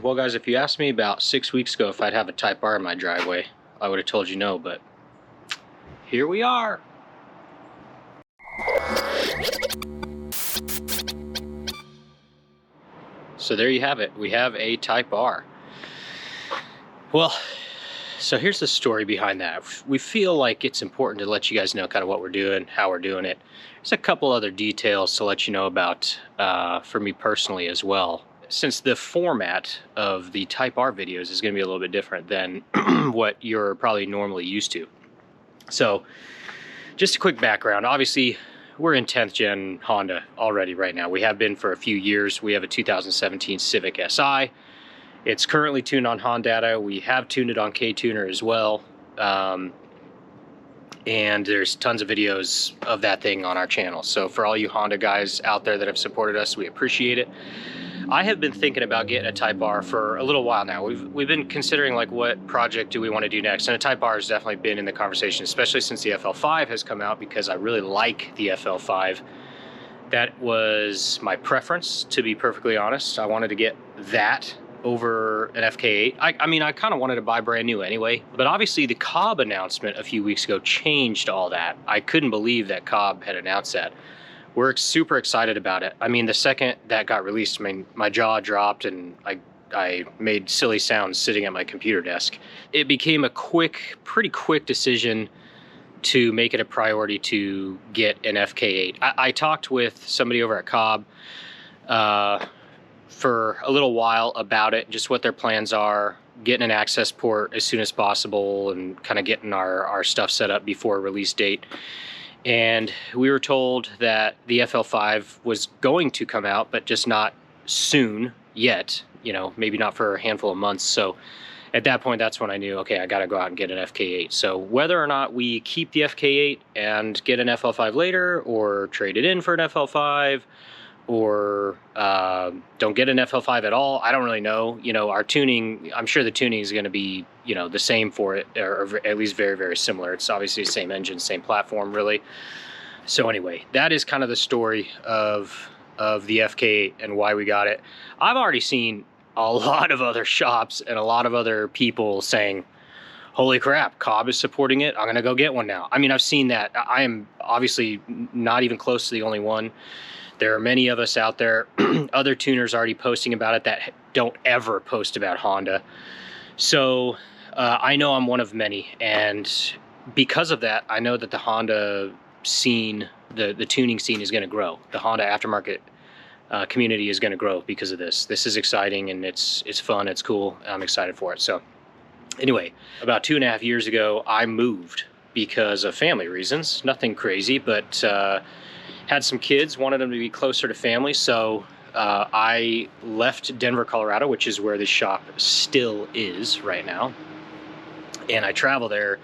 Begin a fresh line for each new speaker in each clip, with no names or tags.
Well, guys, if you asked me about 6 weeks ago if I'd have a Type R in my driveway, I would have told you no, but here we are. So there you have it. We have a Type R. Well, so here's the story behind that. We feel like it's important to let you guys know kind of what we're doing, how we're doing it. There's a couple other details to let you know about for me personally as well. Since the format of the Type R videos is going to be a little bit different than what you're probably normally used to. So just a quick background. Obviously, we're in 10th gen Honda already right now. We have been for a few years. We have a 2017 Civic Si. It's currently tuned on Honda. We have tuned it on K-Tuner as well. And there's tons of videos of that thing on our channel. So for all you Honda guys out there that have supported us, we appreciate it. I have been thinking about getting a Type R for a little while now. We've been considering like what project do we want to do next, and a Type R has definitely been in the conversation, especially since the FL5 has come out, because I really like the FL5. That was my preference, to be perfectly honest. I wanted to get that over an FK8. I mean, I kind of wanted to buy brand new anyway, but obviously the Cobb announcement a few weeks ago changed all that. I couldn't believe that Cobb had announced that. We're super excited about it. I mean, the second that got released, I mean, my jaw dropped and I made silly sounds sitting at my computer desk. It became a pretty quick decision to make it a priority to get an FK8. I talked with somebody over at Cobb for a little while about it, just what their plans are, getting an access port as soon as possible and kind of getting our stuff set up before a release date. And we were told that the FL5 was going to come out, but just not soon yet, you know, maybe not for a handful of months. So at that point, that's when I knew, okay, I got to go out and get an FK8. So whether or not we keep the FK8 and get an FL5 later, or trade it in for an FL5, or don't get an FL5 at all, I don't really know. You know, our tuning, I'm sure the tuning is going to be, you know, the same for it, or at least very, very similar. It's obviously the same engine, same platform, really. So anyway, that is kind of the story of the FK8 and why we got it. I've already seen a lot of other shops and a lot of other people saying, holy crap, Cobb is supporting it, I'm going to go get one now. I mean, I've seen that. I am obviously not even close to the only one. There are many of us out there, other tuners already posting about it that don't ever post about Honda. So I know I'm one of many, and because of that, I know that the Honda scene, the tuning scene is going to grow. The Honda aftermarket community is going to grow because of this. This is exciting, and it's fun, it's cool, I'm excited for it. So anyway, about 2.5 years ago, I moved because of family reasons. Nothing crazy, but had some kids, wanted them to be closer to family, so I left Denver, Colorado, which is where the shop still is right now, and I travel there,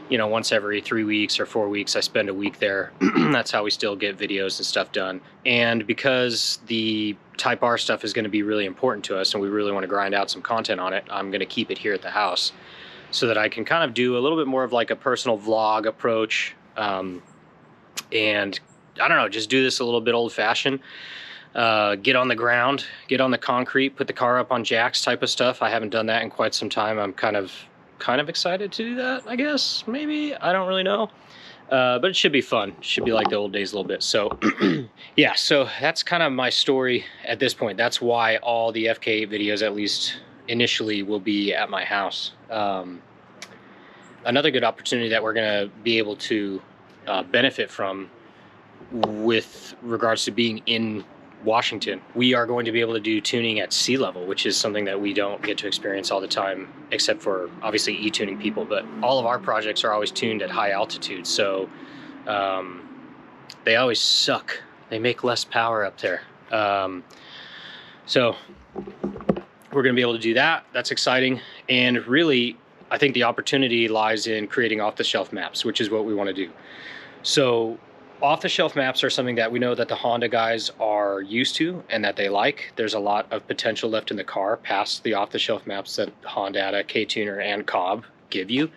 you know, once every 3 weeks or 4 weeks. I spend a week there. That's how we still get videos and stuff done. And because the Type R stuff is going to be really important to us and we really want to grind out some content on it, I'm going to keep it here at the house so that I can kind of do a little bit more of like a personal vlog approach, and I don't know, just do this a little bit old-fashioned. Get on the ground, get on the concrete, put the car up on jacks type of stuff. I haven't done that in quite some time. I'm kind of excited to do that, I guess, maybe. I don't really know. But it should be fun. It should be like the old days a little bit. So yeah, so that's kind of my story at this point. That's why all the FK8 videos, at least initially, will be at my house. Another good opportunity that we're going to be able to benefit from with regards to being in Washington, we are going to be able to do tuning at sea level, which is something that we don't get to experience all the time, except for obviously e-tuning people. But all of our projects are always tuned at high altitude, so they always suck. They make less power up there. So we're going to be able to do that. That's exciting. And really, I think the opportunity lies in creating off-the-shelf maps, which is what we want to do. So off-the-shelf maps are something that we know that the Honda guys are used to and that they like. There's a lot of potential left in the car past the off-the-shelf maps that Honda, K-Tuner, and Cobb give you.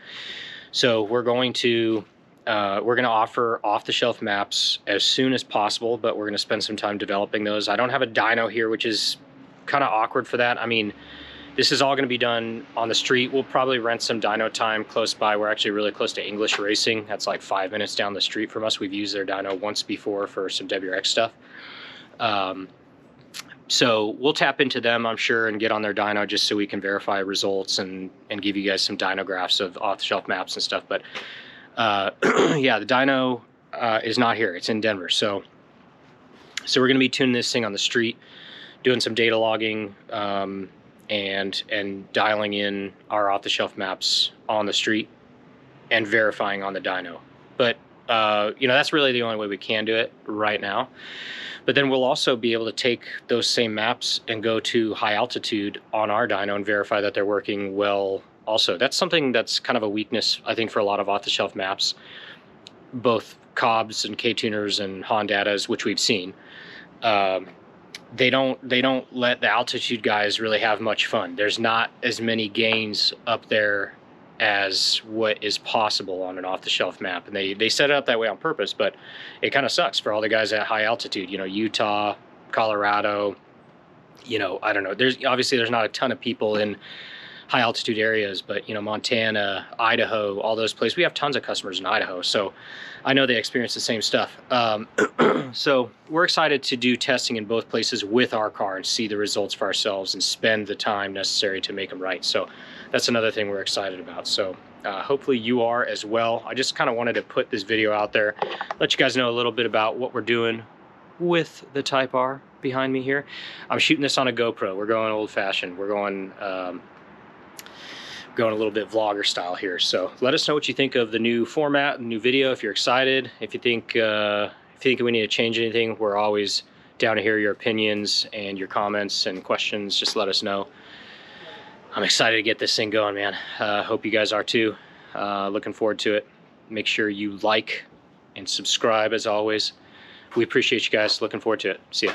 So we're going to offer off-the-shelf maps as soon as possible, but we're going to spend some time developing those. I don't have a dyno here, which is kind of awkward for that. I mean, This is all going to be done on the street. We'll probably rent some dyno time close by. We're actually really close to English Racing. That's like 5 minutes down the street from us. We've used their dyno once before for some WRX stuff. So we'll tap into them, I'm sure, and get on their dyno just so we can verify results and give you guys some dyno graphs of off-the-shelf maps and stuff. But yeah, the dyno is not here. It's in Denver. So we're going to be tuning this thing on the street, doing some data logging, and dialing in our off-the-shelf maps on the street and verifying on the dyno. But you know, that's really the only way we can do it right now. But then we'll also be able to take those same maps and go to high altitude on our dyno and verify that they're working well also. That's something that's kind of a weakness, I think, for a lot of off-the-shelf maps, both Cobbs and K-tuners and Hondatas, which we've seen. They don't let the altitude guys really have much fun. There's not as many gains up there as what is possible on an off-the-shelf map, and they set it up that way on purpose, but it kind of sucks for all the guys at high altitude, you know, Utah, Colorado, you know, I don't know, there's not a ton of people in high altitude areas, but you know, Montana, Idaho, all those places, we have tons of customers in Idaho, so I know they experience the same stuff. So we're excited to do testing in both places with our car and see the results for ourselves and spend the time necessary to make them right. So that's another thing we're excited about. So hopefully you are as well. I just kind of wanted to put this video out there, let you guys know a little bit about what we're doing with the Type R behind me here. I'm shooting this on a GoPro. We're going old fashioned. We're going a little bit vlogger style here. So let us know what you think of the new format, new video, if you're excited. If you think we need to change anything, we're always down to hear your opinions and your comments and questions. Just let us know. I'm excited to get this thing going, man. Hope you guys are too. Looking forward to it. Make sure you like and subscribe as always. We appreciate you guys. Looking forward to it. See ya.